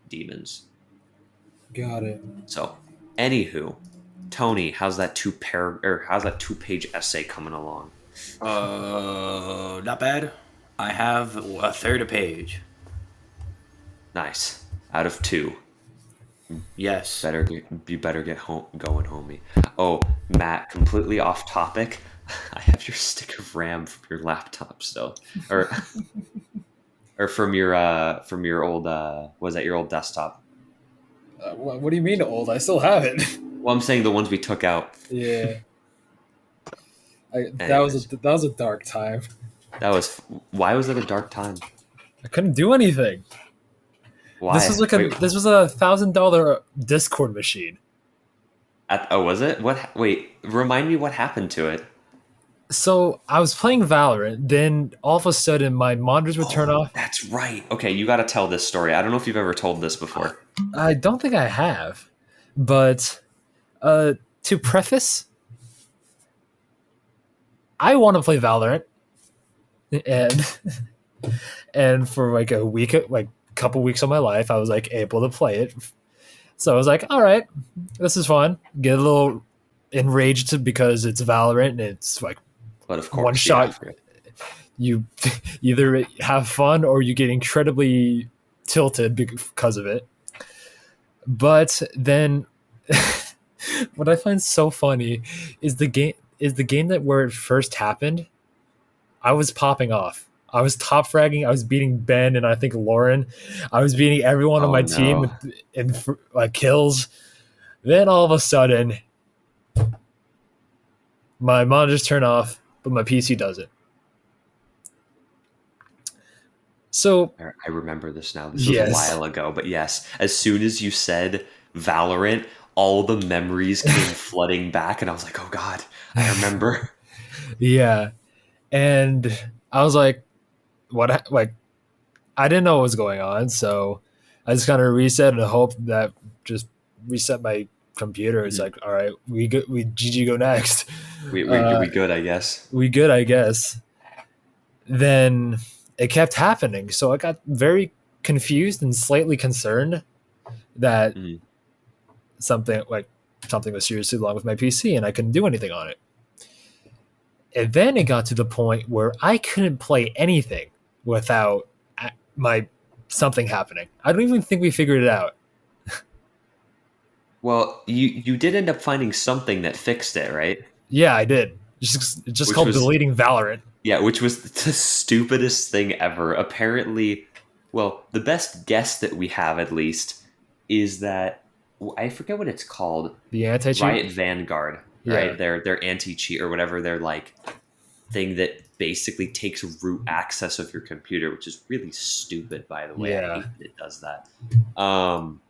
demons. Got it. So, anywho, Tony, how's that 2 page essay coming along? Not bad. I have a third a page. Nice. Out of two. Yes. You better get home going, homie. Oh, Matt, completely off topic. I have your stick of RAM from your laptop still, or or from your old was that your old desktop? What do you mean old? I still have it. Well, I'm saying the ones we took out. Yeah. Anyways, That was a dark time. that was why was it a dark time? I couldn't do anything. Why? Wait, This was $1,000 Discord machine. oh, was it? What? Wait, remind me what happened to it. So I was playing Valorant, then all of a sudden my monitors would turn Oh, off. that's right. Okay, you got to tell this story. I don't know if you've ever told this before. I don't think I have, but uh, to preface, I want to play Valorant, and and for like a week, like a couple weeks of my life, I was like able to play it. So I was like, all right, this is fun. Get a little enraged because it's Valorant and it's like But of one course, yeah. shot. You either have fun or you get incredibly tilted because of it. But then what I find so funny is the game that where it first happened, I was popping off. I was top fragging. I was beating Ben and I think Lauren. I was beating everyone on Oh my team no. in like kills. Then all of a sudden, my monitors turn off, but my PC doesn't. So I remember this now. This was a yes, while ago, but yes, as soon as you said Valorant, all the memories came flooding back, and I was like, "Oh God, I remember." yeah, and I was like, what? Like I didn't know what was going on, so I just kind of reset and hope that just reset my computer. It's Mhm. like, all right, we go, we GG go next. We Uh, good, I guess. we good, I guess. Then it kept happening, so I got very confused and slightly concerned that Mhm. something like something was seriously wrong with my PC and I couldn't do anything on it. And then it got to the point where I couldn't play anything without my something happening. I don't even think we figured it out. Well, you did end up finding something that fixed it, right? Yeah, I did. It's just Which called was deleting Valorant. Yeah, which was the stupidest thing ever. Apparently, well, the best guess that we have at least is that I forget what it's called. The anti cheat. Riot Vanguard, Yeah, right? Their anti cheat or whatever their like thing that basically takes root access of your computer, which is really stupid. By the way, I yeah, hate that it does that. Um,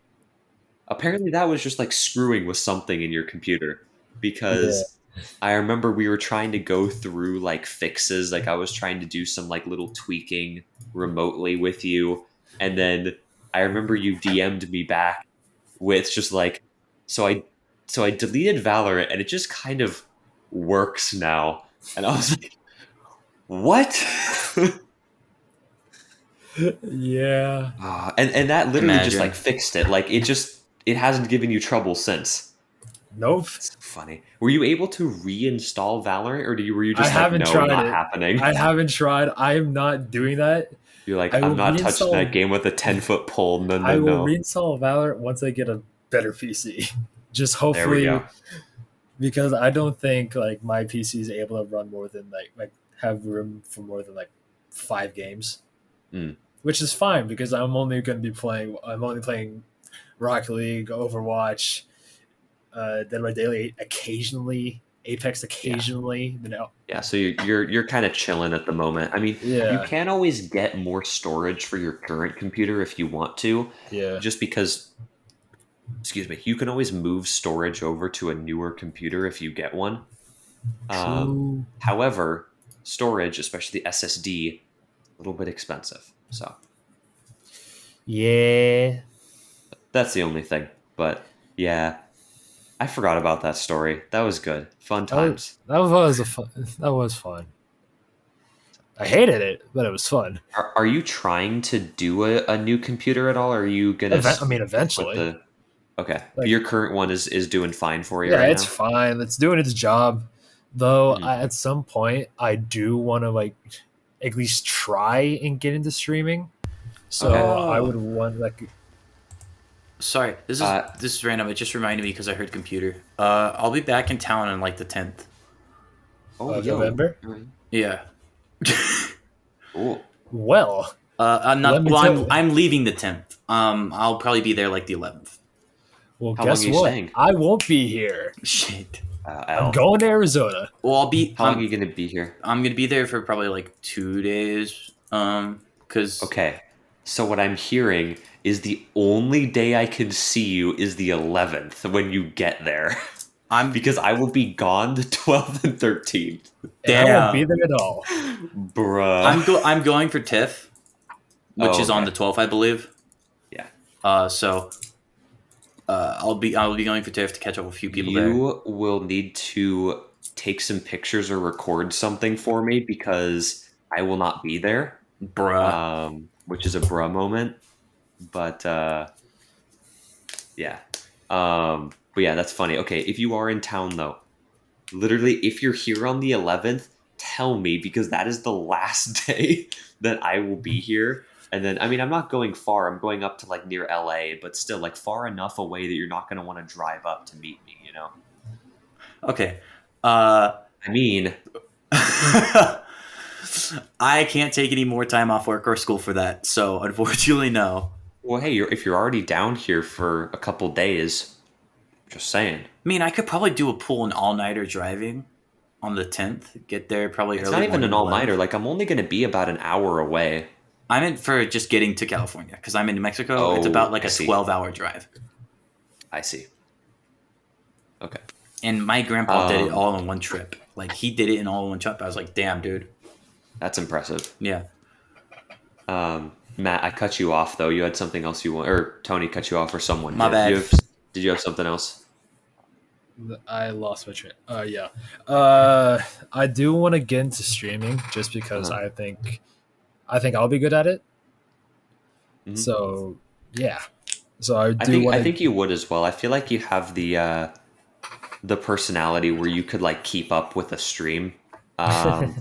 apparently that was just like screwing with something in your computer yeah. because I remember we were trying to go through like fixes, like I was trying to do some like little tweaking remotely with you, and then I remember you DM'd me back with just like, so I so I deleted Valorant and it just kind of works now, and I was like, what? Yeah. And that literally just like Imagine. fixed it, like it hasn't given you trouble since. Nope. So funny. Were you able to reinstall Valorant, or were you I just like, haven't no, tried not it. happening? I haven't tried. I am not doing that. You're like, I I'm will not touching that reinstall. game with a 10-foot pole. No, no, I will no. reinstall Valorant once I get a better PC. Just There we hopefully go. because I don't think like my PC is able to run more than like have room for more than like 5 games, Mm. which is fine because I'm only going to be playing. I'm only playing Rocket League, Overwatch, Dead by Daylight occasionally, Apex Yeah, occasionally. You know, yeah. So you're kind of chilling at the moment. I mean, you yeah, can always get more storage for your current computer if you want to, yeah, just because. Excuse me. You can always move storage over to a newer computer if you get one. true, However, storage, especially the SSD, a little bit expensive. So yeah. that's the only thing. But yeah, I forgot about that story. That was good. Fun times. That was fun. I hated it, but it was fun. Are you trying to do a new computer at all? Or are you gonna I mean, stick with eventually, the? Okay, but like your current one is doing fine for you yeah, right it's now. fine. It's doing its job. Though Mhm. at some point, I do want to like at least try and get into streaming. Okay. So I Oh, would want like sorry. Uh, This is random. It just reminded me because I heard computer. I'll be back in town on like the 10th. oh, yo. November. All right. Yeah. Cool. Well, I'm let not. me Well, tell. I'm leaving the 10th. I'll probably be there like the 11th. Well, How long are guess you what? staying? I won't be here. Shit. I'm L. going to Arizona. Well, How long are you gonna be here? I'm gonna be there for probably like 2 days. Cause Okay. So what I'm hearing is the only day I can see you is the 11th when you get there. because I will be gone the 12th and 13th. And I won't be Damn. there at all. Bruh. I'm going for TIFF, which Oh, is on okay. the 12th, I believe. Yeah. So I'll be going for TIFF to catch up with a few people there. You will need to take some pictures or record something for me because I will not be there. Bruh. Which is a bruh moment. But yeah. But yeah, that's funny. Okay, if you are in town though, literally, if you're here on the 11th, tell me because that is the last day that I will be here. And then, I mean, I'm not going far. I'm going up to like near LA, but still like far enough away that you're not going to want to drive up to meet me, you know? Okay. I mean, I can't take any more time off work or school for that. So unfortunately, no. well, hey, if you're already down here for a couple days, just saying. I mean, I could probably do a pull an all-nighter driving on the 10th. Get there probably It's early not even morning an all nighter. 11th. Like, I'm only going to be about an hour away. I'm in for just getting to California because I'm in New Mexico. It's Oh, about like I a see. 12-hour drive. I see. Okay. And my grandpa did it all in one trip. Like he did it in all in one trip. I was like, damn, dude. That's impressive. Yeah. Matt, I cut you off though. You had something else you want, or Tony cut you off, or someone. My did. bad. Did you have something else? I lost my train. Yeah. I do want to get into streaming just because Uh-huh. I think I'll be good at it. Mhm. So yeah. So I I do think want I think you would as well. I feel like you have the personality where you could like keep up with a stream. I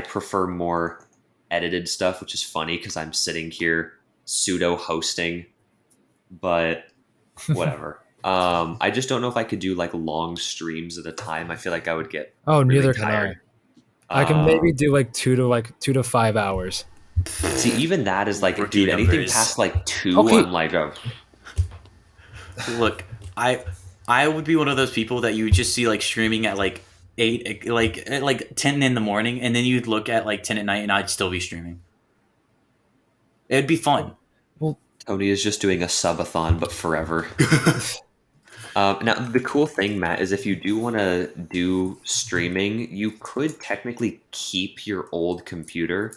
prefer more edited stuff, which is funny because I'm sitting here pseudo hosting, but whatever. I just don't know if I could do like long streams at a time. I feel like I would get Oh, really neither can tired. I can maybe do like 2 to 5 hours. See, even that is like, Rookie dude, anything numbers. past like 2, Okay. I'm like, oh, Look, I would be one of those people that you would just see like streaming at like 8, like at like 10 in the morning, and then you'd look at like 10 at night, and I'd still be streaming. It'd be fun. Tony is just doing a subathon, but forever. Now, the cool thing, Matt, is if you do want to do streaming, you could technically keep your old computer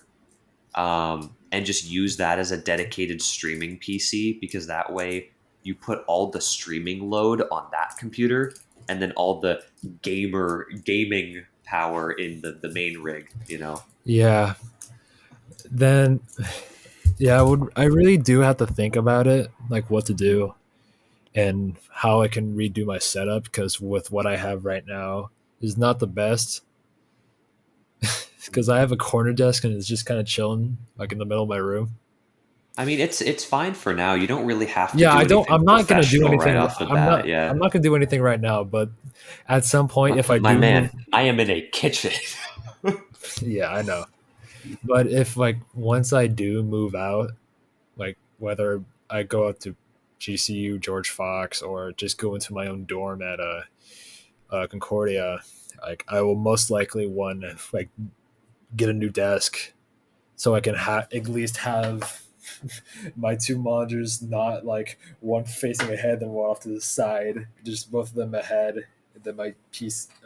and just use that as a dedicated streaming PC because that way you put all the streaming load on that computer and then all the gaming power in the main rig, you know? Yeah. Then yeah, I really do have to think about it, like what to do and how I can redo my setup because with what I have right now is not the best. Because I have a corner desk and it's just kind of chilling like in the middle of my room. I mean, it's fine for now. You don't really have to Yeah, do I don't. anything I'm not gonna do professional anything. right off the I'm bat. not. Yeah. I'm not gonna do anything right now. But at some point, if I My do, man, I am in a kitchen. yeah, I know. But if like once I do move out, like whether I go out to GCU, George Fox, or just go into my own dorm at Concordia, like I will most likely like get a new desk so I can at least have my two monitors not like one facing ahead and one off to the side, just both of them ahead, and then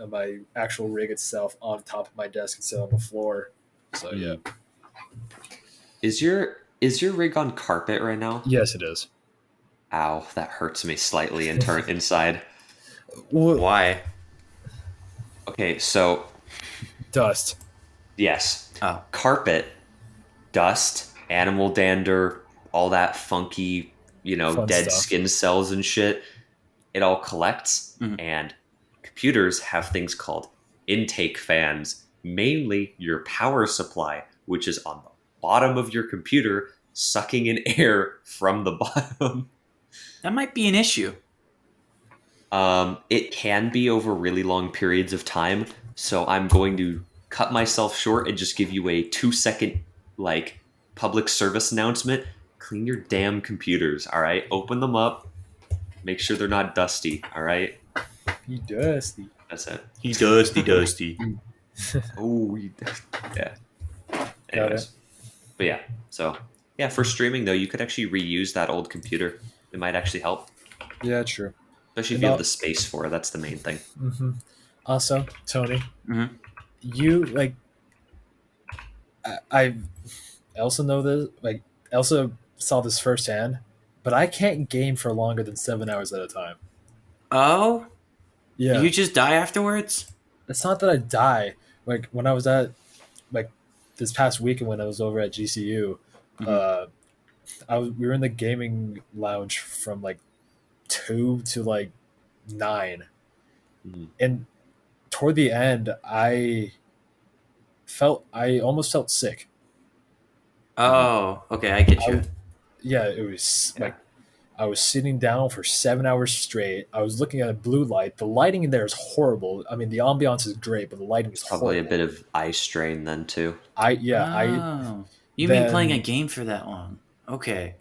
my actual rig itself on top of my desk instead on the floor. So yeah, Is your rig on carpet right now? yes, it is. Ow, that hurts me slightly in turn inside. Why? Okay, so Dust. yes, Oh, carpet, dust, animal dander, all that funky, Fun dead stuff. skin cells and shit. It all collects, Mhm. and computers have things called intake fans, mainly your power supply, which is on the bottom of your computer, sucking in air from the bottom. that might be an issue. It can be over really long periods of time, so I'm going to cut myself short and just give you a 2-second like public service announcement. Clean your damn computers, all right? Open them up. Make sure they're not dusty, all right? You dusty. That's it. He dusty. Oh, yeah. Anyways, but yeah. So yeah, for streaming though, you could actually reuse that old computer. It might actually help. Yeah, true. Especially if And you have the space for it. That's the main thing. also, Tony, Mhm. you like I also know this. Like, I also saw this firsthand, but I can't game for longer than 7 hours at a time. Oh, Yeah, you just die afterwards? it's not that I die. Like when I was at like this past weekend when I was over at GCU, Mhm. uh, we were in the gaming lounge from like 2 to like 9, Mhm. and toward the end, I almost felt sick. Mhm. Oh, okay, I get you. I Yeah, it was Yeah. like I was sitting down for 7 hours straight. I was looking at a blue light. The lighting in there is horrible. I mean, the ambiance is great, but the lighting is It's probably a horrible. bit of eye strain then too. I Oh, you mean playing a then game for that long? Okay.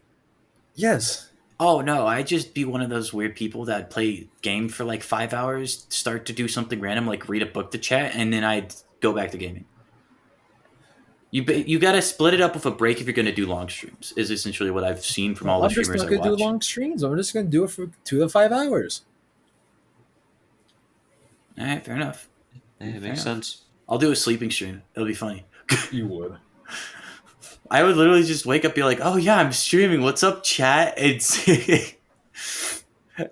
yes. Oh no, I'd just be one of those weird people that play game for like 5 hours, start to do something random like read a book to chat, and then I'd go back to gaming. You got to split it up with a break if you're going to do long streams. Is essentially what I've seen from Well, all the I'm just streamers not I gonna do watch. long streams. I'm just gonna do it for 2 to 5 hours. All right, fair enough. Hey, it Fair makes enough. sense. I'll do a sleeping stream. It'll be funny. You would. I would literally just wake up, be like, "Oh yeah, I'm streaming. What's up, chat?"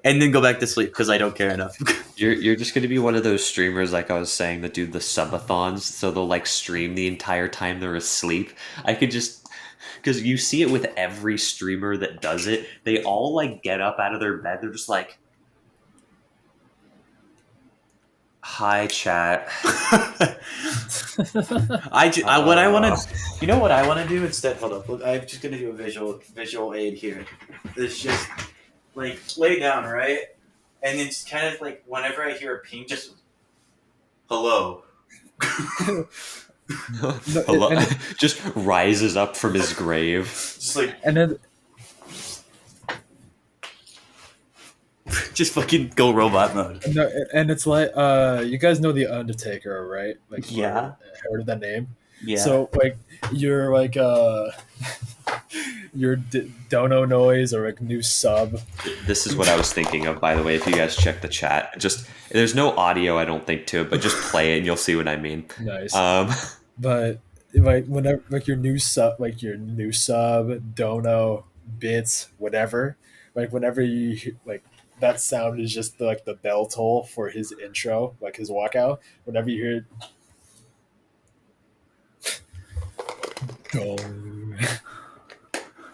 And then go back to sleep because I don't care enough. You're just gonna be one of those streamers like I was saying that do the subathons, so they'll like stream the entire time they're asleep. I could just because you see it with every streamer that does it. They all like get up out of their bed. They're just like, "Hi, chat." What I want to, you know what I want to do instead. Hold up, look, I'm just gonna do a visual aid here. It's just like lay down, right, and it's kind of like whenever I hear a ping, just hello. Hello- just rises up from his grave. Just like And then just fucking go robot mode. no, and it's like you guys know the Undertaker, right? Like, Yeah. heard of that name? Yeah. So like you're like your dono noise or like new sub. This is what I was thinking of, by the way. If you guys check the chat, just there's no audio, I don't think, to it, but just play it and you'll see what I mean. Nice. But like whenever like your new sub, dono, bits, whatever. Like whenever like that sound is just like the bell toll for his intro, like his walkout. Whenever you hear dong.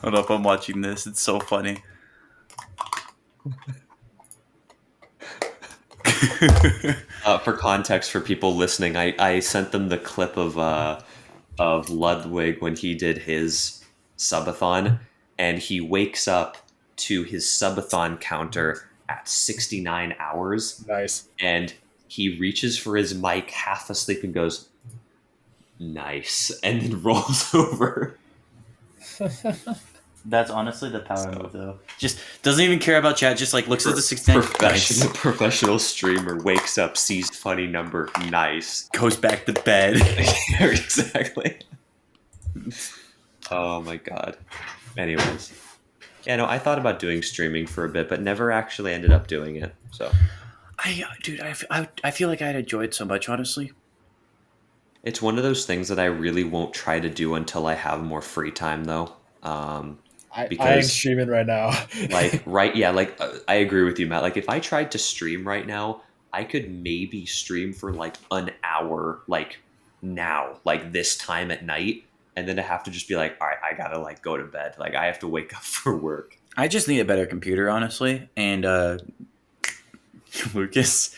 Hold up, I'm watching this. It's so funny. For context for people listening, I sent them the clip of Ludwig when he did his subathon, and he wakes up to his subathon counter at 69 hours, Nice. and he reaches for his mic half asleep and goes, "Nice," and then rolls over. That's honestly the power So- move, though. Just doesn't even care about chat. Just like looks at the 69 Professional streamer wakes up, sees funny number, nice. goes back to bed. Yeah, exactly. Oh my god. Anyways. Yeah, no, I thought about doing streaming for a bit, but never actually ended up doing it. So I feel like I'd enjoy it so much, honestly. it's one of those things that I really won't try to do until I have more free time, though. I am Because- streaming right now. I agree with you, Matt. Like, if I tried to stream right now, I could maybe stream for like an hour, like now, like this time at night, and then I have to just be like, all right, I gotta like go to bed. Like, I have to wake up for work. I just need a better computer, honestly. And Lucas,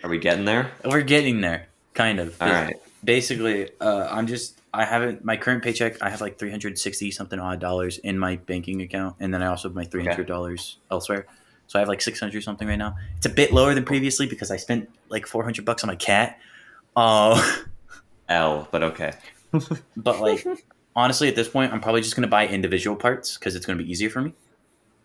Are we getting there? we're getting there, kind of. All right. Basically, I haven't my current paycheck. I have like $360 something odd dollars in my banking account, and then I also have my $300 elsewhere. So I have like 600 something right now. It's a bit lower than previously because I spent like $400 on my cat. But okay. But like honestly, at this point, I'm probably just gonna buy individual parts because it's gonna be easier for me.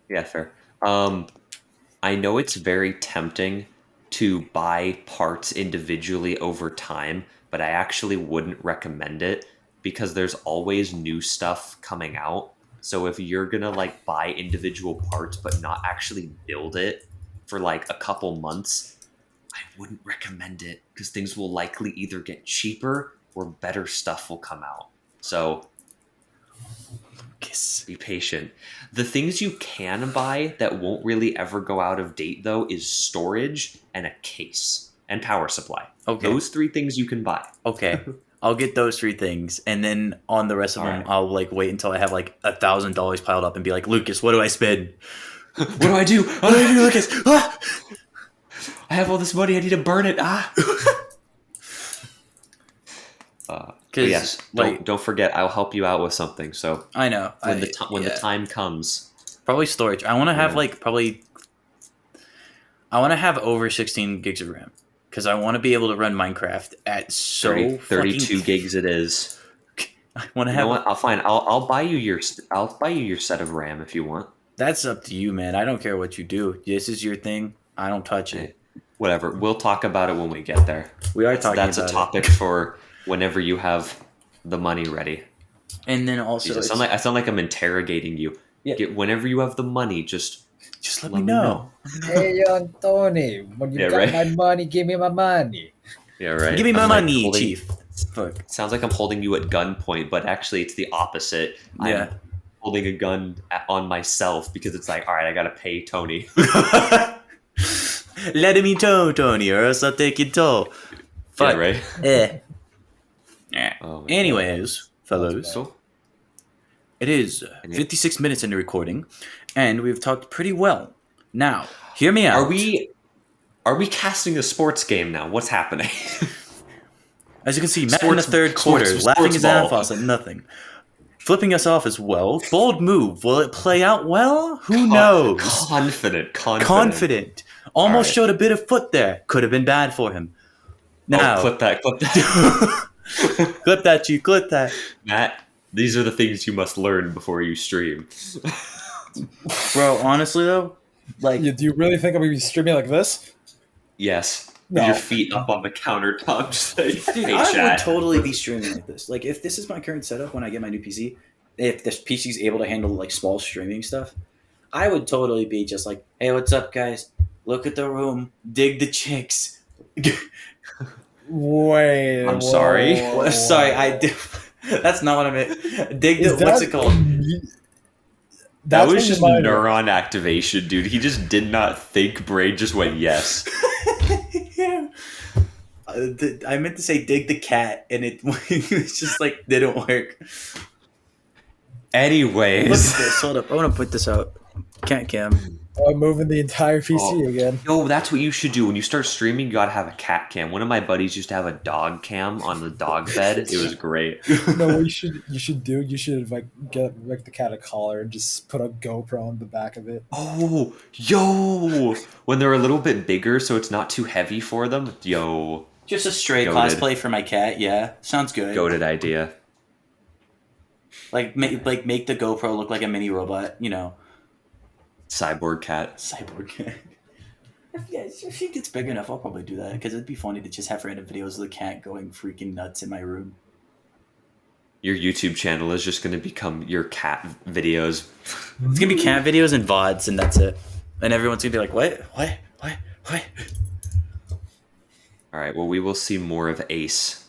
Yeah, fair. I know it's very tempting to buy parts individually over time, but I actually wouldn't recommend it because there's always new stuff coming out. So if you're gonna like buy individual parts but not actually build it, for like a couple months, I wouldn't recommend it because things will likely either get cheaper or better stuff will come out. So be patient. The things you can buy that won't really ever go out of date, though, is storage and a case and power supply. Okay. Those 3 things you can buy. Okay. I'll get those 3 things, and then on the rest of them, I'll like wait until I have like $1,000 piled up and be like, Lucas, what do I spend? What do I do? What do I do, Lucas? Ah! I have all this money. I need to burn it. But yes, don't forget. I'll help you out with something. So I know when the time comes, probably storage. I want to have I want to have over 16 gigs of RAM because I want to be able to run Minecraft at 32 gigs. It is. I want to have. You know what? I'll fine. I'll buy you your set of RAM if you want. That's up to you, man. I don't care what you do. This is your thing. I don't touch it. Whatever. We'll talk about it when we get there. We are talking about it. That's a topic for whenever you have the money ready. And then also... I sound like I'm interrogating you. Yeah. Whenever you have the money, just let me know. Hey, Tony, when you got my money, give me my money. Yeah, right. Give me my money, Chief. Fuck. Sounds like I'm holding you at gunpoint, but actually it's the opposite. Yeah. I'm holding a gun on myself because it's like, all right, I got to pay Tony. Let me tow, Tony, or else I'll take your tow. Fuck. Yeah, right? Yeah. Oh, anyways, fellows, so, it is 56 minutes into recording, and we've talked pretty well. Now, hear me out. Are we casting a sports game now? What's happening? As you can see, Matt in the third quarter, laughing his ass off at nothing. Flipping us off as well. Bold move. Will it play out well? Who knows? Confident. Almost showed a bit of foot there. Could have been bad for him. Now, clip that. clip that, Chief. Clip that. Matt, these are the things you must learn before you stream. Bro, honestly though, like, do you really think I'm gonna be streaming like this? Yes. No. Your feet up on the countertop. Just like, dude, I would totally be streaming like this. Like, if this is my current setup when I get my new PC, if this PC is able to handle like small streaming stuff, I would totally be just like, hey, what's up, guys? Look at the room. Dig the chicks. Wait. I'm sorry. Sorry, I did. That's not what I meant. Dig the. What's it called? That was just neuron activation, dude. He just did not think. Brain just went yes. Yeah. I meant to say dig the cat, and it was just like didn't work. Anyways, look at this. Hold up, I want to put this out. Cat cam. I'm moving the entire PC again. Yo, that's what you should do when you start streaming. You gotta have a cat cam. One of my buddies used to have a dog cam on the dog bed. It was great. No, what you should do. You should like get like the cat a collar and just put a GoPro on the back of it. Oh, yo! When they're a little bit bigger, so it's not too heavy for them. Yo, just a stray cosplay for my cat. Yeah, sounds good. Goated idea. Like make the GoPro look like a mini robot. You know. Cyborg cat. Yeah, if she gets big enough, I'll probably do that because it'd be funny to just have random videos of the cat going freaking nuts in my room. Your YouTube channel is just going to become your cat videos. It's going to be cat videos and VODs, and that's it. And everyone's going to be like, what? All right, well, we will see more of Ace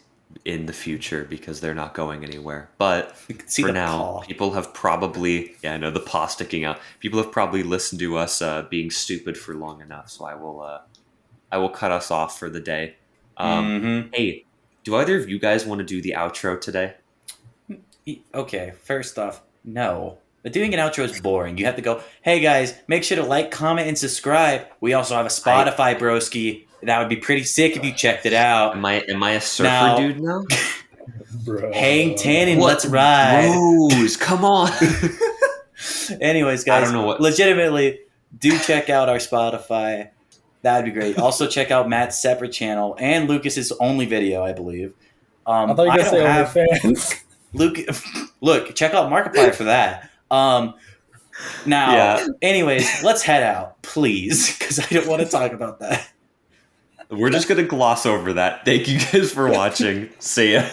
in the future because they're not going anywhere. But for now, people have probably, the paw sticking out. People have probably listened to us being stupid for long enough. So I will cut us off for the day. Hey, do either of you guys want to do the outro today? Okay, first off, no. But doing an outro is boring. You have to go, hey guys, make sure to like, comment, and subscribe. We also have a Spotify broski. That would be pretty sick if you checked it out. Am I a surfer dude now? Hang 10 and let's ride. Bros, come on. Anyways, guys, I don't know what. Legitimately, do check out our Spotify. That would be great. Also, check out Matt's separate channel and Lucas's only video, I believe. I thought you were going to say OnlyFans. Look, check out Markiplier for that. Anyways, let's head out, please, because I don't want to talk about that. We're just going to gloss over that. Thank you guys for watching. See ya.